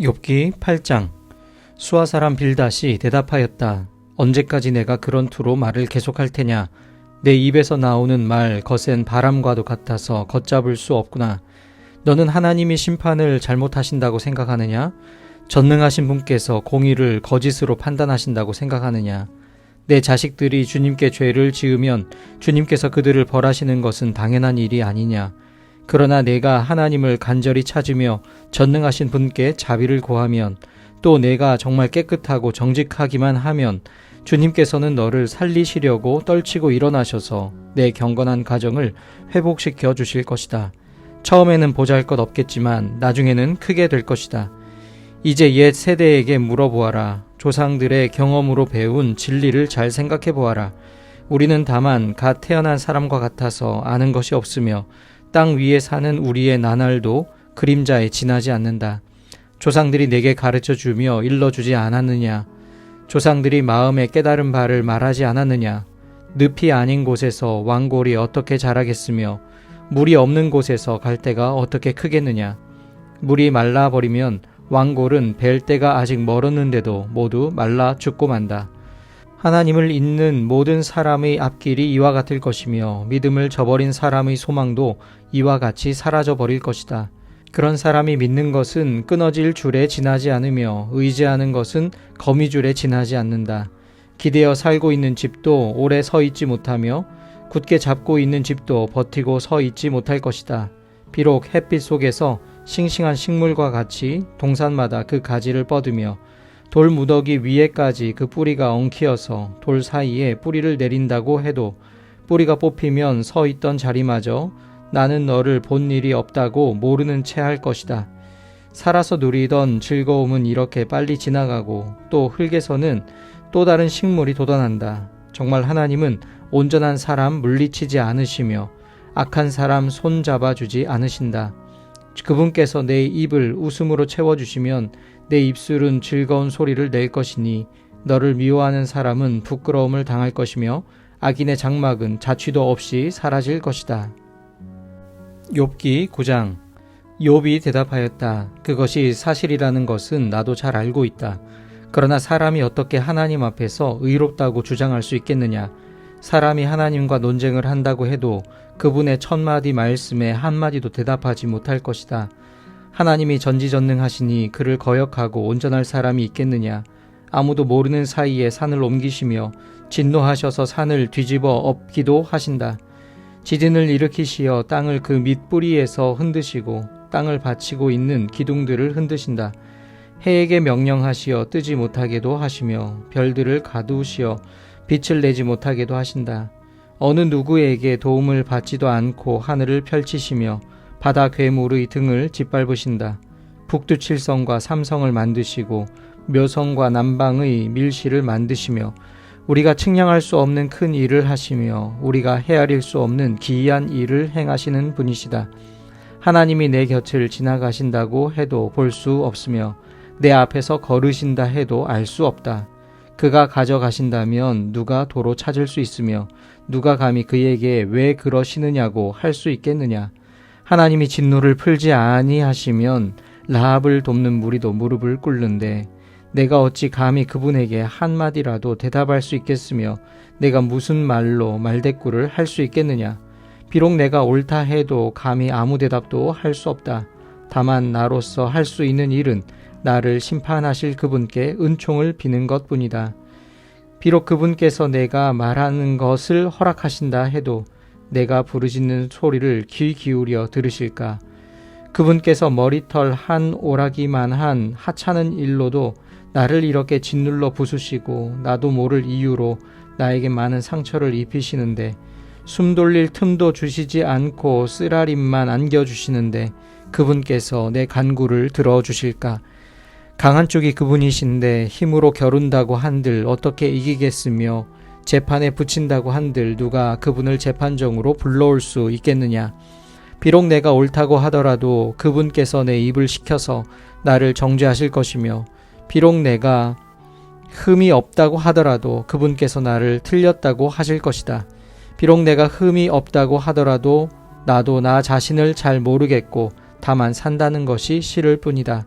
욥기 8장. 수아 사람 빌닷이 대답하였다. 언제까지 내가 그런 투로 말을 계속할 테냐. 내 입에서 나오는 말 거센 바람과도 같아서 걷잡을 수 없구나. 너는 하나님이 심판을 잘못하신다고 생각하느냐? 전능하신 분께서 공의를 거짓으로 판단하신다고 생각하느냐? 내 자식들이 주님께 죄를 지으면 주님께서 그들을 벌하시는 것은 당연한 일이 아니냐? 그러나 내가 하나님을 간절히 찾으며 전능하신 분께 자비를 구하면, 또 내가 정말 깨끗하고 정직하기만 하면 주님께서는 너를 살리시려고 떨치고 일어나셔서 내 경건한 가정을 회복시켜 주실 것이다. 처음에는 보잘것없겠지만 나중에는 크게 될 것이다. 이제 옛 세대에게 물어보아라. 조상들의 경험으로 배운 진리를 잘 생각해 보아라. 우리는 다만 갓 태어난 사람과 같아서 아는 것이 없으며 땅 위에 사는 우리의 나날도 그림자에 지나지 않는다. 조상들이 내게 가르쳐주며 일러주지 않았느냐? 조상들이 마음에 깨달은 바를 말하지 않았느냐? 늪이 아닌 곳에서 왕골이 어떻게 자라겠으며 물이 없는 곳에서 갈대가 어떻게 크겠느냐? 물이 말라버리면 왕골은 벨 때가 아직 멀었는데도 모두 말라 죽고 만다. 하나님을 잊는 모든 사람의 앞길이 이와 같을 것이며 믿음을 저버린 사람의 소망도 이와 같이 사라져 버릴 것이다. 그런 사람이 믿는 것은 끊어질 줄에 지나지 않으며 의지하는 것은 거미줄에 지나지 않는다. 기대어 살고 있는 집도 오래 서 있지 못하며 굳게 잡고 있는 집도 버티고 서 있지 못할 것이다. 비록 햇빛 속에서 싱싱한 식물과 같이 동산마다 그 가지를 뻗으며 돌 무더기 위에까지 그 뿌리가 엉키어서 돌 사이에 뿌리를 내린다고 해도 뿌리가 뽑히면 서 있던 자리마저 나는 너를 본 일이 없다고 모르는 채 할 것이다. 살아서 누리던 즐거움은 이렇게 빨리 지나가고 또 흙에서는 또 다른 식물이 돋아난다. 정말 하나님은 온전한 사람 물리치지 않으시며 악한 사람 손 잡아주지 않으신다. 그분께서 내 입을 웃음으로 채워주시면 내 입술은 즐거운 소리를 낼 것이니 너를 미워하는 사람은 부끄러움을 당할 것이며 악인의 장막은 자취도 없이 사라질 것이다. 욥기 9장. 욥이 대답하였다. 그것이 사실이라는 것은 나도 잘 알고 있다. 그러나 사람이 어떻게 하나님 앞에서 의롭다고 주장할 수 있겠느냐? 사람이 하나님과 논쟁을 한다고 해도 그분의 1000마디 말씀에 한마디도 대답하지 못할 것이다. 하나님이 전지전능하시니 그를 거역하고 온전할 사람이 있겠느냐? 아무도 모르는 사이에 산을 옮기시며 진노하셔서 산을 뒤집어 엎기도 하신다. 지진을 일으키시어 땅을 그 밑뿌리에서 흔드시고 땅을 받치고 있는 기둥들을 흔드신다. 해에게 명령하시어 뜨지 못하게도 하시며 별들을 가두시어 빛을 내지 못하게도 하신다. 어느 누구에게 도움을 받지도 않고 하늘을 펼치시며 바다 괴물의 등을 짓밟으신다. 북두칠성과 삼성을 만드시고 묘성과 남방의 밀실을 만드시며 우리가 측량할 수 없는 큰 일을 하시며 우리가 헤아릴 수 없는 기이한 일을 행하시는 분이시다. 하나님이 내 곁을 지나가신다고 해도 볼 수 없으며 내 앞에서 걸으신다 해도 알 수 없다. 그가 가져가신다면 누가 도로 찾을 수 있으며 누가 감히 그에게 왜 그러시느냐고 할 수 있겠느냐? 하나님이 진노를 풀지 아니하시면 라합을 돕는 무리도 무릎을 꿇는데 내가 어찌 감히 그분에게 한마디라도 대답할 수 있겠으며 내가 무슨 말로 말대꾸를 할 수 있겠느냐? 비록 내가 옳다 해도 감히 아무 대답도 할 수 없다. 다만 나로서 할 수 있는 일은 나를 심판하실 그분께 은총을 비는 것뿐이다. 비록 그분께서 내가 말하는 것을 허락하신다 해도 내가 부르짖는 소리를 귀 기울여 들으실까? 그분께서 머리털 한 오라기만한 하찮은 일로도 나를 이렇게 짓눌러 부수시고 나도 모를 이유로 나에게 많은 상처를 입히시는데 숨 돌릴 틈도 주시지 않고 쓰라림만 안겨주시는데 그분께서 내 간구를 들어주실까? 강한 쪽이 그분이신데 힘으로 겨룬다고 한들 어떻게 이기겠으며 재판에 붙인다고 한들 누가 그분을 재판정으로 불러올 수 있겠느냐? 비록 내가 옳다고 하더라도 그분께서 내 입을 식혀서 나를 정죄하실 것이며 비록 내가 흠이 없다고 하더라도 그분께서 나를 틀렸다고 하실 것이다. 비록 내가 흠이 없다고 하더라도 나도 나 자신을 잘 모르겠고 다만 산다는 것이 싫을 뿐이다.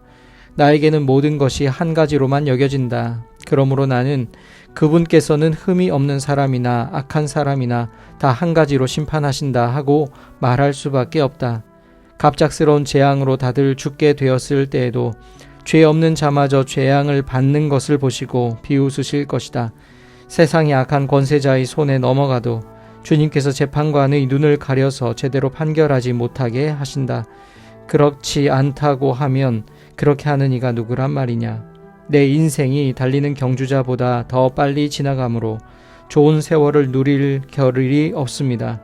나에게는 모든 것이 한 가지로만 여겨진다. 그러므로 나는 그분께서는 흠이 없는 사람이나 악한 사람이나 다 한 가지로 심판하신다 하고 말할 수밖에 없다. 갑작스러운 재앙으로 다들 죽게 되었을 때에도 죄 없는 자마저 재앙을 받는 것을 보시고 비웃으실 것이다. 세상의 악한 권세자의 손에 넘어가도 주님께서 재판관의 눈을 가려서 제대로 판결하지 못하게 하신다. 그렇지 않다고 하면 그렇게 하는 이가 누구란 말이냐. 내 인생이 달리는 경주자보다 더 빨리 지나가므로 좋은 세월을 누릴 겨를이 없습니다.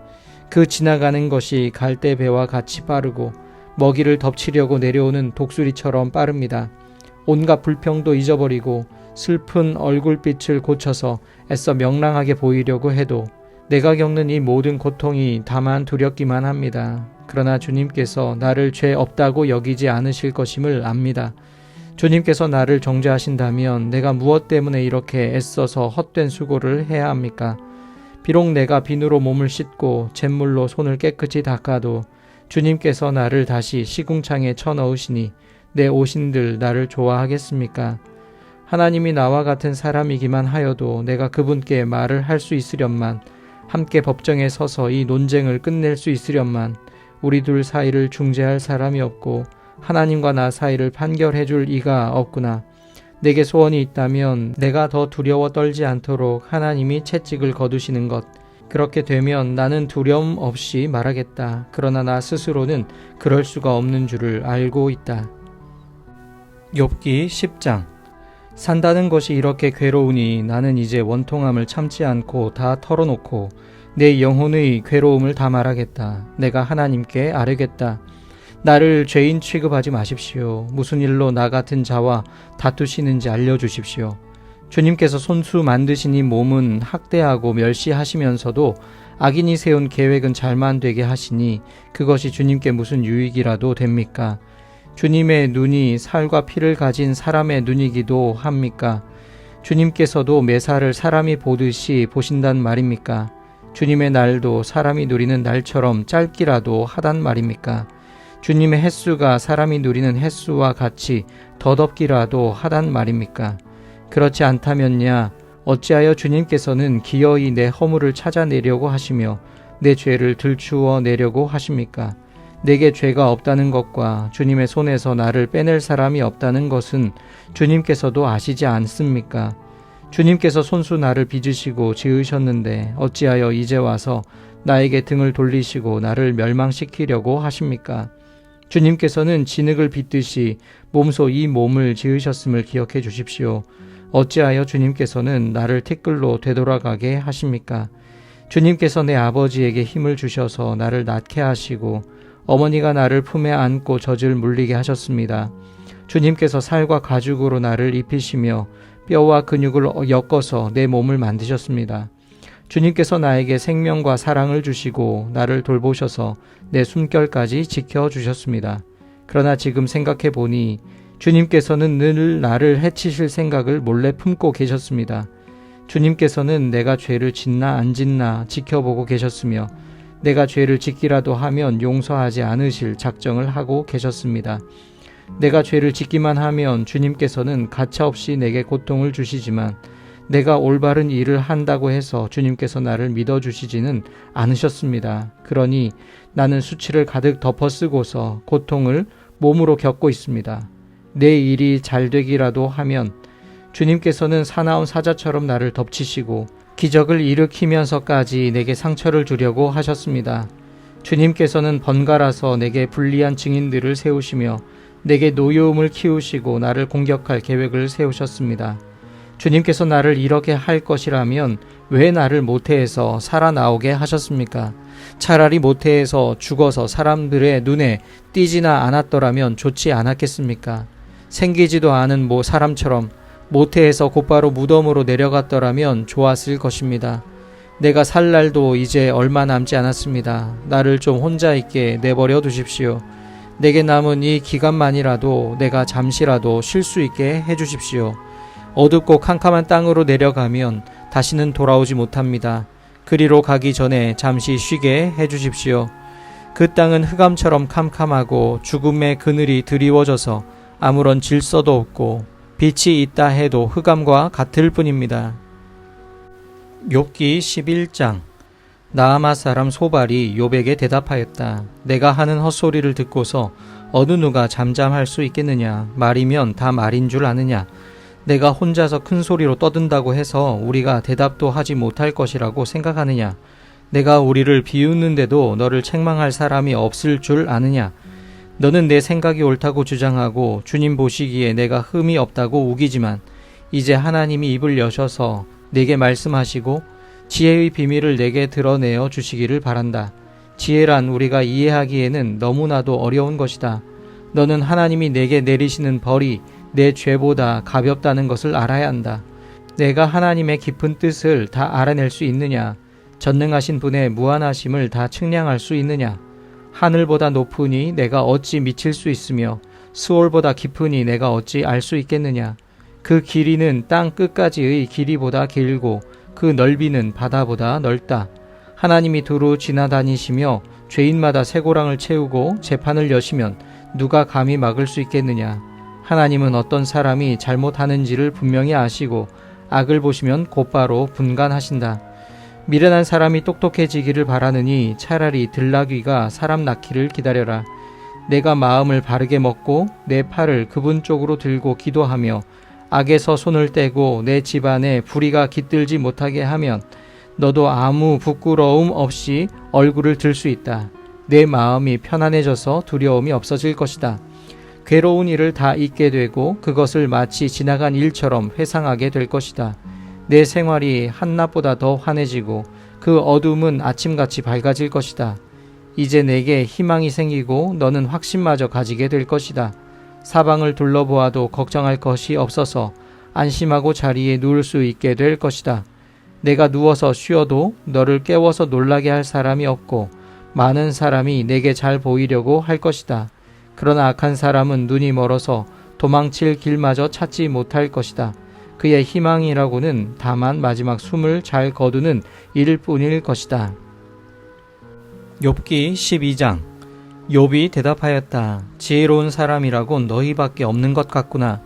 그 지나가는 것이 갈대배와 같이 빠르고 먹이를 덮치려고 내려오는 독수리처럼 빠릅니다. 온갖 불평도 잊어버리고 슬픈 얼굴빛을 고쳐서 애써 명랑하게 보이려고 해도 내가 겪는 이 모든 고통이 다만 두렵기만 합니다. 그러나 주님께서 나를 죄 없다고 여기지 않으실 것임을 압니다. 주님께서 나를 정죄하신다면 내가 무엇 때문에 이렇게 애써서 헛된 수고를 해야 합니까? 비록 내가 비누로 몸을 씻고 잿물로 손을 깨끗이 닦아도 주님께서 나를 다시 시궁창에 쳐넣으시니 내 오신들 나를 좋아하겠습니까? 하나님이 나와 같은 사람이기만 하여도 내가 그분께 말을 할 수 있으련만, 함께 법정에 서서 이 논쟁을 끝낼 수 있으련만, 우리 둘 사이를 중재할 사람이 없고 하나님과 나 사이를 판결해 줄 이가 없구나. 내게 소원이 있다면 내가 더 두려워 떨지 않도록 하나님이 채찍을 거두시는 것. 그렇게 되면 나는 두려움 없이 말하겠다. 그러나 나 스스로는 그럴 수가 없는 줄을 알고 있다. 욥기 10장. 산다는 것이 이렇게 괴로우니 나는 이제 원통함을 참지 않고 다 털어놓고 내 영혼의 괴로움을 다 말하겠다. 내가 하나님께 아뢰겠다. 나를 죄인 취급하지 마십시오. 무슨 일로 나 같은 자와 다투시는지 알려주십시오. 주님께서 손수 만드신 이 몸은 학대하고 멸시하시면서도 악인이 세운 계획은 잘만 되게 하시니 그것이 주님께 무슨 유익이라도 됩니까? 주님의 눈이 살과 피를 가진 사람의 눈이기도 합니까? 주님께서도 매사를 사람이 보듯이 보신단 말입니까? 주님의 날도 사람이 누리는 날처럼 짧기라도 하단 말입니까? 주님의 햇수가 사람이 누리는 햇수와 같이 더덥기라도 하단 말입니까? 그렇지 않다면야 어찌하여 주님께서는 기어이 내 허물을 찾아내려고 하시며 내 죄를 들추어 내려고 하십니까? 내게 죄가 없다는 것과 주님의 손에서 나를 빼낼 사람이 없다는 것은 주님께서도 아시지 않습니까? 주님께서 손수 나를 빚으시고 지으셨는데 어찌하여 이제 와서 나에게 등을 돌리시고 나를 멸망시키려고 하십니까? 주님께서는 진흙을 빚듯이 몸소 이 몸을 지으셨음을 기억해 주십시오. 어찌하여 주님께서는 나를 티끌로 되돌아가게 하십니까? 주님께서 내 아버지에게 힘을 주셔서 나를 낳게 하시고 어머니가 나를 품에 안고 젖을 물리게 하셨습니다. 주님께서 살과 가죽으로 나를 입히시며 뼈와 근육을 엮어서 내 몸을 만드셨습니다. 주님께서 나에게 생명과 사랑을 주시고 나를 돌보셔서 내 숨결까지 지켜주셨습니다. 그러나 지금 생각해 보니 주님께서는 늘 나를 해치실 생각을 몰래 품고 계셨습니다. 주님께서는 내가 죄를 짓나 안 짓나 지켜보고 계셨으며 내가 죄를 짓기라도 하면 용서하지 않으실 작정을 하고 계셨습니다. 내가 죄를 짓기만 하면 주님께서는 가차없이 내게 고통을 주시지만 내가 올바른 일을 한다고 해서 주님께서 나를 믿어주시지는 않으셨습니다. 그러니 나는 수치를 가득 덮어쓰고서 고통을 몸으로 겪고 있습니다. 내 일이 잘 되기라도 하면 주님께서는 사나운 사자처럼 나를 덮치시고 기적을 일으키면서까지 내게 상처를 주려고 하셨습니다. 주님께서는 번갈아서 내게 불리한 증인들을 세우시며 내게 노여움을 키우시고 나를 공격할 계획을 세우셨습니다. 주님께서 나를 이렇게 할 것이라면 왜 나를 모태에서 살아나오게 하셨습니까? 차라리 모태에서 죽어서 사람들의 눈에 띄지나 않았더라면 좋지 않았겠습니까? 생기지도 않은 사람처럼 모태에서 곧바로 무덤으로 내려갔더라면 좋았을 것입니다. 내가 살 날도 이제 얼마 남지 않았습니다. 나를 좀 혼자 있게 내버려 두십시오. 내게 남은 이 기간만이라도 내가 잠시라도 쉴 수 있게 해주십시오. 어둡고 캄캄한 땅으로 내려가면 다시는 돌아오지 못합니다. 그리로 가기 전에 잠시 쉬게 해주십시오. 그 땅은 흑암처럼 캄캄하고 죽음의 그늘이 드리워져서 아무런 질서도 없고 빛이 있다 해도 흑암과 같을 뿐입니다. 욥기 11장. 나아마 사람 소발이 욥에게 대답하였다. 내가 하는 헛소리를 듣고서 어느 누가 잠잠할 수 있겠느냐. 말이면 다 말인 줄 아느냐. 내가 혼자서 큰 소리로 떠든다고 해서 우리가 대답도 하지 못할 것이라고 생각하느냐. 내가 우리를 비웃는데도 너를 책망할 사람이 없을 줄 아느냐. 너는 내 생각이 옳다고 주장하고 주님 보시기에 내가 흠이 없다고 우기지만 이제 하나님이 입을 여셔서 내게 말씀하시고 지혜의 비밀을 내게 드러내어 주시기를 바란다. 지혜란 우리가 이해하기에는 너무나도 어려운 것이다. 너는 하나님이 내게 내리시는 벌이 내 죄보다 가볍다는 것을 알아야 한다. 내가 하나님의 깊은 뜻을 다 알아낼 수 있느냐? 전능하신 분의 무한하심을 다 측량할 수 있느냐? 하늘보다 높으니 내가 어찌 미칠 수 있으며 스올보다 깊으니 내가 어찌 알 수 있겠느냐? 그 길이는 땅 끝까지의 길이보다 길고 그 넓이는 바다보다 넓다. 하나님이 두루 지나다니시며 죄인마다 쇠고랑을 채우고 재판을 여시면 누가 감히 막을 수 있겠느냐? 하나님은 어떤 사람이 잘못하는지를 분명히 아시고 악을 보시면 곧바로 분간하신다. 미련한 사람이 똑똑해지기를 바라느니 차라리 들나귀가 사람 낳기를 기다려라. 내가 마음을 바르게 먹고 내 팔을 그분 쪽으로 들고 기도하며 악에서 손을 떼고 내 집안에 불의가 깃들지 못하게 하면 너도 아무 부끄러움 없이 얼굴을 들 수 있다. 내 마음이 편안해져서 두려움이 없어질 것이다. 괴로운 일을 다 잊게 되고 그것을 마치 지나간 일처럼 회상하게 될 것이다. 내 생활이 한낮보다 더 환해지고 그 어둠은 아침같이 밝아질 것이다. 이제 내게 희망이 생기고 너는 확신마저 가지게 될 것이다. 사방을 둘러보아도 걱정할 것이 없어서 안심하고 자리에 누울 수 있게 될 것이다. 내가 누워서 쉬어도 너를 깨워서 놀라게 할 사람이 없고 많은 사람이 내게 잘 보이려고 할 것이다. 그러나 악한 사람은 눈이 멀어서 도망칠 길마저 찾지 못할 것이다. 그의 희망이라고는 다만 마지막 숨을 잘 거두는 일일 뿐일 것이다. 욥기 12장. 욥이 대답하였다. 지혜로운 사람이라곤 너희밖에 없는 것 같구나.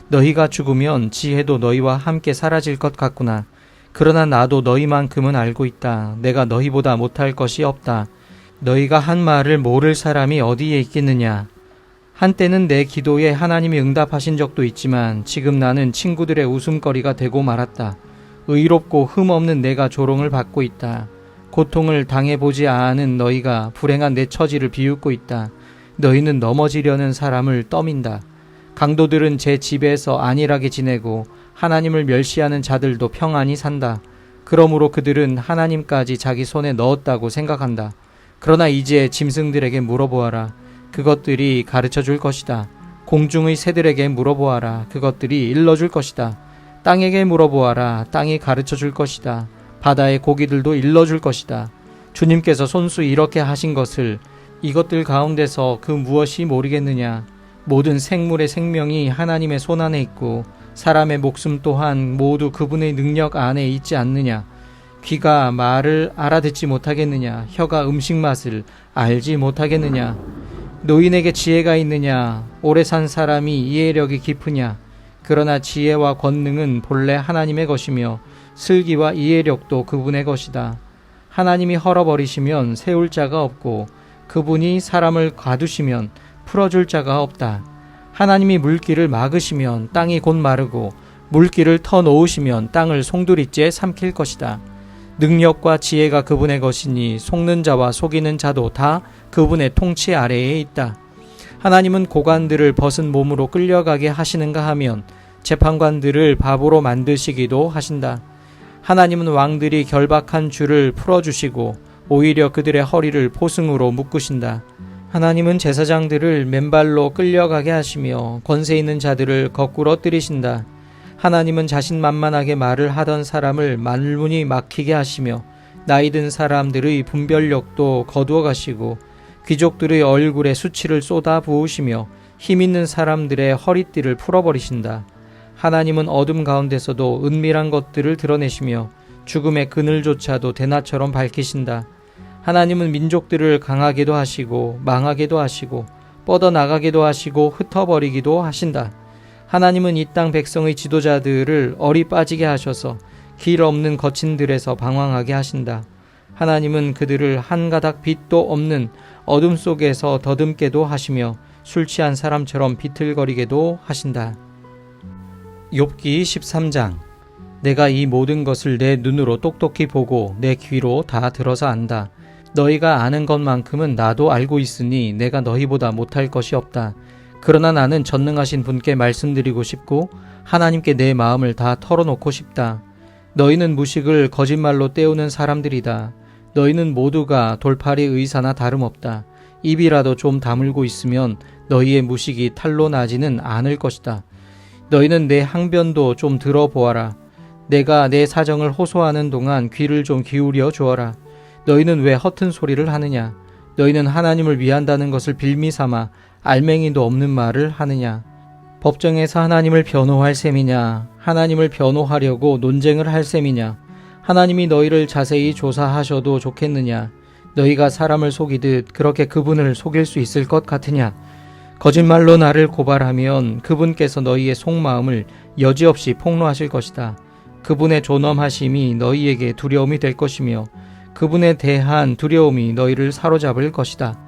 너희가 죽으면 지혜도 너희와 함께 사라질 것 같구나. 그러나 나도 너희만큼은 알고 있다. 내가 너희보다 못할 것이 없다. 너희가 한 말을 모를 사람이 어디에 있겠느냐. 한때는 내 기도에 하나님이 응답하신 적도 있지만 지금 나는 친구들의 웃음거리가 되고 말았다. 의롭고 흠없는 내가 조롱을 받고 있다. 고통을 당해보지 않은 너희가 불행한 내 처지를 비웃고 있다. 너희는 넘어지려는 사람을 떠민다. 강도들은 제 집에서 안일하게 지내고 하나님을 멸시하는 자들도 평안히 산다. 그러므로 그들은 하나님까지 자기 손에 넣었다고 생각한다. 그러나 이제 짐승들에게 물어보아라. 그것들이 가르쳐 줄 것이다. 공중의 새들에게 물어보아라. 그것들이 일러줄 것이다. 땅에게 물어보아라. 땅이 가르쳐 줄 것이다. 바다의 고기들도 일러줄 것이다. 주님께서 손수 이렇게 하신 것을 이것들 가운데서 그 무엇이 모르겠느냐. 모든 생물의 생명이 하나님의 손 안에 있고 사람의 목숨 또한 모두 그분의 능력 안에 있지 않느냐. 귀가 말을 알아듣지 못하겠느냐. 혀가 음식 맛을 알지 못하겠느냐. 노인에게 지혜가 있느냐. 오래 산 사람이 이해력이 깊으냐. 그러나 지혜와 권능은 본래 하나님의 것이며 슬기와 이해력도 그분의 것이다. 하나님이 헐어버리시면 세울 자가 없고 그분이 사람을 가두시면 풀어줄 자가 없다. 하나님이 물길을 막으시면 땅이 곧 마르고 물길을 터놓으시면 땅을 송두리째 삼킬 것이다. 능력과 지혜가 그분의 것이니 속는 자와 속이는 자도 다 그분의 통치 아래에 있다. 하나님은 고관들을 벗은 몸으로 끌려가게 하시는가 하면 재판관들을 바보로 만드시기도 하신다. 하나님은 왕들이 결박한 줄을 풀어주시고 오히려 그들의 허리를 포승으로 묶으신다. 하나님은 제사장들을 맨발로 끌려가게 하시며 권세 있는 자들을 거꾸로 뜨리신다. 하나님은 자신만만하게 말을 하던 사람을 말문이 막히게 하시며 나이 든 사람들의 분별력도 거두어 가시고 귀족들의 얼굴에 수치를 쏟아 부으시며 힘있는 사람들의 허리띠를 풀어버리신다. 하나님은 어둠 가운데서도 은밀한 것들을 드러내시며 죽음의 그늘조차도 대낮처럼 밝히신다. 하나님은 민족들을 강하게도 하시고 망하게도 하시고 뻗어나가기도 하시고 흩어버리기도 하신다. 하나님은 이 땅 백성의 지도자들을 어리 빠지게 하셔서 길 없는 거친 들에서 방황하게 하신다. 하나님은 그들을 한 가닥 빛도 없는 어둠 속에서 더듬게도 하시며 술 취한 사람처럼 비틀거리게도 하신다. 욥기 13장. 내가 이 모든 것을 내 눈으로 똑똑히 보고 내 귀로 다 들어서 안다. 너희가 아는 것만큼은 나도 알고 있으니 내가 너희보다 못할 것이 없다. 그러나 나는 전능하신 분께 말씀드리고 싶고 하나님께 내 마음을 다 털어놓고 싶다. 너희는 무식을 거짓말로 때우는 사람들이다. 너희는 모두가 돌팔이 의사나 다름없다. 입이라도 좀 다물고 있으면 너희의 무식이 탄로 나지는 않을 것이다. 너희는 내 항변도 좀 들어보아라. 내가 내 사정을 호소하는 동안 귀를 좀 기울여 주어라. 너희는 왜 허튼 소리를 하느냐? 너희는 하나님을 위한다는 것을 빌미삼아 알맹이도 없는 말을 하느냐? 법정에서 하나님을 변호할 셈이냐? 하나님을 변호하려고 논쟁을 할 셈이냐? 하나님이 너희를 자세히 조사하셔도 좋겠느냐? 너희가 사람을 속이듯 그렇게 그분을 속일 수 있을 것 같으냐? 거짓말로 나를 고발하면 그분께서 너희의 속마음을 여지없이 폭로하실 것이다. 그분의 존엄하심이 너희에게 두려움이 될 것이며 그분에 대한 두려움이 너희를 사로잡을 것이다.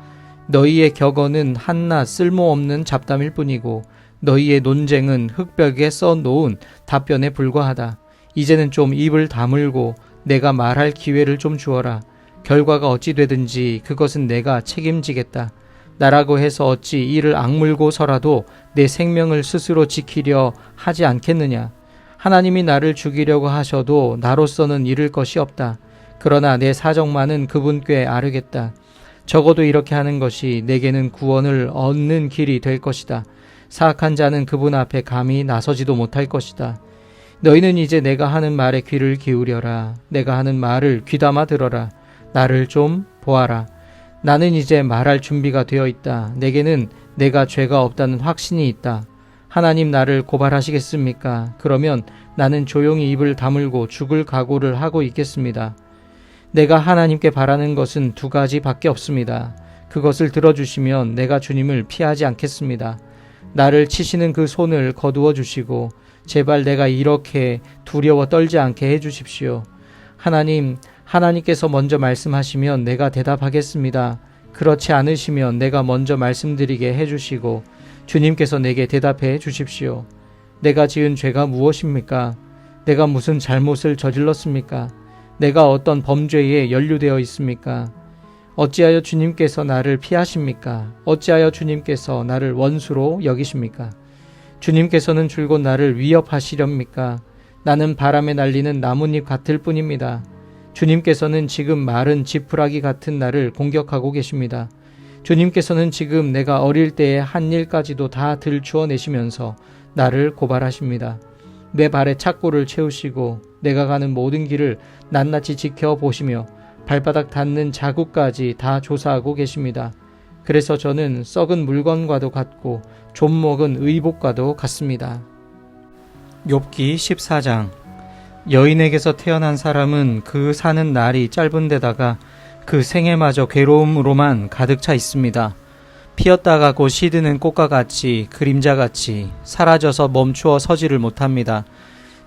너희의 격언은 한낱 쓸모없는 잡담일 뿐이고 너희의 논쟁은 흙벽에 써놓은 답변에 불과하다. 이제는 좀 입을 다물고 내가 말할 기회를 좀 주어라. 결과가 어찌 되든지 그것은 내가 책임지겠다. 나라고 해서 어찌 이를 악물고서라도 내 생명을 스스로 지키려 하지 않겠느냐. 하나님이 나를 죽이려고 하셔도 나로서는 잃을 것이 없다. 그러나 내 사정만은 그분께 아뢰겠다. 적어도 이렇게 하는 것이 내게는 구원을 얻는 길이 될 것이다. 사악한 자는 그분 앞에 감히 나서지도 못할 것이다. 너희는 이제 내가 하는 말에 귀를 기울여라. 내가 하는 말을 귀담아 들어라. 나를 좀 보아라. 나는 이제 말할 준비가 되어 있다. 내게는 내가 죄가 없다는 확신이 있다. 하나님 나를 고발하시겠습니까? 그러면 나는 조용히 입을 다물고 죽을 각오를 하고 있겠습니다. 내가 하나님께 바라는 것은 두 가지밖에 없습니다. 그것을 들어주시면 내가 주님을 피하지 않겠습니다. 나를 치시는 그 손을 거두어 주시고 제발 내가 이렇게 두려워 떨지 않게 해주십시오. 하나님께서 먼저 말씀하시면 내가 대답하겠습니다. 그렇지 않으시면 내가 먼저 말씀드리게 해주시고 주님께서 내게 대답해 주십시오. 내가 지은 죄가 무엇입니까? 내가 무슨 잘못을 저질렀습니까? 내가 어떤 범죄에 연루되어 있습니까? 어찌하여 주님께서 나를 피하십니까? 어찌하여 주님께서 나를 원수로 여기십니까? 주님께서는 줄곧 나를 위협하시렵니까? 나는 바람에 날리는 나뭇잎 같을 뿐입니다. 주님께서는 지금 마른 지푸라기 같은 나를 공격하고 계십니다. 주님께서는 지금 내가 어릴 때의 한 일까지도 다 들추어내시면서 나를 고발하십니다. 내 발에 착고를 채우시고 내가 가는 모든 길을 낱낱이 지켜보시며 발바닥 닿는 자국까지 다 조사하고 계십니다. 그래서 저는 썩은 물건과도 같고 좀 먹은 의복과도 같습니다. 욥기 14장. 여인에게서 태어난 사람은 그 사는 날이 짧은 데다가 그 생애마저 괴로움으로만 가득 차 있습니다. 피었다가 곧 시드는 꽃과 같이 그림자같이 사라져서 멈추어 서지를 못합니다.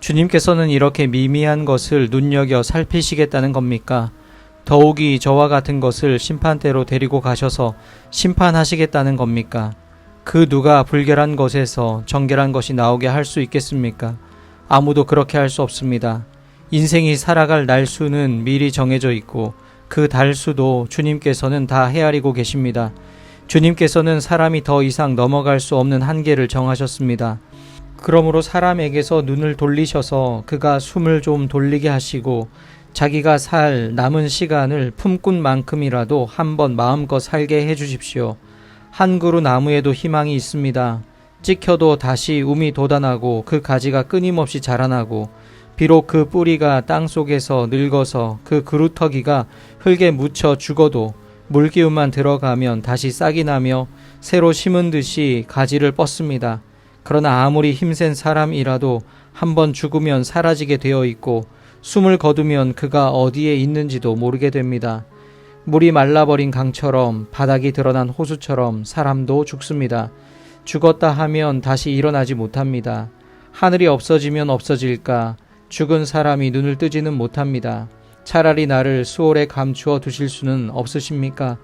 주님께서는 이렇게 미미한 것을 눈여겨 살피시겠다는 겁니까? 더욱이 저와 같은 것을 심판대로 데리고 가셔서 심판하시겠다는 겁니까? 그 누가 불결한 것에서 정결한 것이 나오게 할 수 있겠습니까? 아무도 그렇게 할 수 없습니다. 인생이 살아갈 날수는 미리 정해져 있고 그 달수도 주님께서는 다 헤아리고 계십니다. 주님께서는 사람이 더 이상 넘어갈 수 없는 한계를 정하셨습니다. 그러므로 사람에게서 눈을 돌리셔서 그가 숨을 좀 돌리게 하시고 자기가 살 남은 시간을 품꾼 만큼이라도 한번 마음껏 살게 해주십시오. 한 그루 나무에도 희망이 있습니다. 찍혀도 다시 움이 돋아나고 그 가지가 끊임없이 자라나고 비록 그 뿌리가 땅속에서 늙어서 그 그루터기가 흙에 묻혀 죽어도 물기운만 들어가면 다시 싹이 나며 새로 심은 듯이 가지를 뻗습니다. 그러나 아무리 힘센 사람이라도 한번 죽으면 사라지게 되어 있고 숨을 거두면 그가 어디에 있는지도 모르게 됩니다. 물이 말라버린 강처럼 바닥이 드러난 호수처럼 사람도 죽습니다. 죽었다 하면 다시 일어나지 못합니다. 하늘이 없어지면 없어질까? 죽은 사람이 눈을 뜨지는 못합니다. 차라리 나를 수월에 감추어 두실 수는 없으십니까?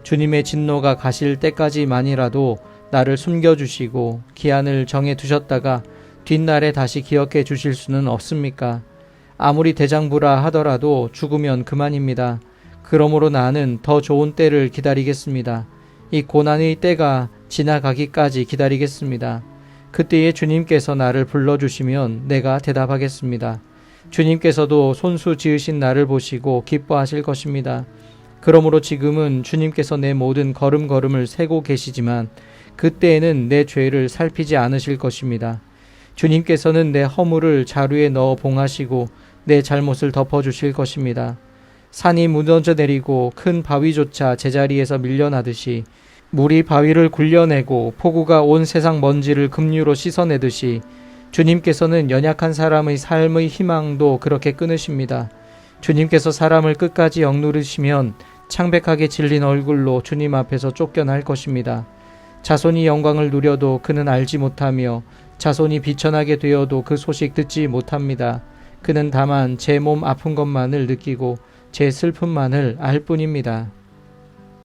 주님의 진노가 가실 때까지만이라도 나를 숨겨주시고 기한을 정해 두셨다가 뒷날에 다시 기억해 주실 수는 없습니까? 아무리 대장부라 하더라도 죽으면 그만입니다. 그러므로 나는 더 좋은 때를 기다리겠습니다. 이 고난의 때가 지나가기까지 기다리겠습니다. 그때에 주님께서 나를 불러주시면 내가 대답하겠습니다. 주님께서도 손수 지으신 나를 보시고 기뻐하실 것입니다. 그러므로 지금은 주님께서 내 모든 걸음걸음을 세고 계시지만 그때에는 내 죄를 살피지 않으실 것입니다. 주님께서는 내 허물을 자루에 넣어 봉하시고 내 잘못을 덮어주실 것입니다. 산이 무너져 내리고 큰 바위조차 제자리에서 밀려나듯이 물이 바위를 굴려내고 폭우가 온 세상 먼지를 급류로 씻어내듯이 주님께서는 연약한 사람의 삶의 희망도 그렇게 끊으십니다. 주님께서 사람을 끝까지 억누르시면 창백하게 질린 얼굴로 주님 앞에서 쫓겨날 것입니다. 자손이 영광을 누려도 그는 알지 못하며 자손이 비천하게 되어도 그 소식 듣지 못합니다. 그는 다만 제 몸 아픈 것만을 느끼고 제 슬픔만을 알 뿐입니다.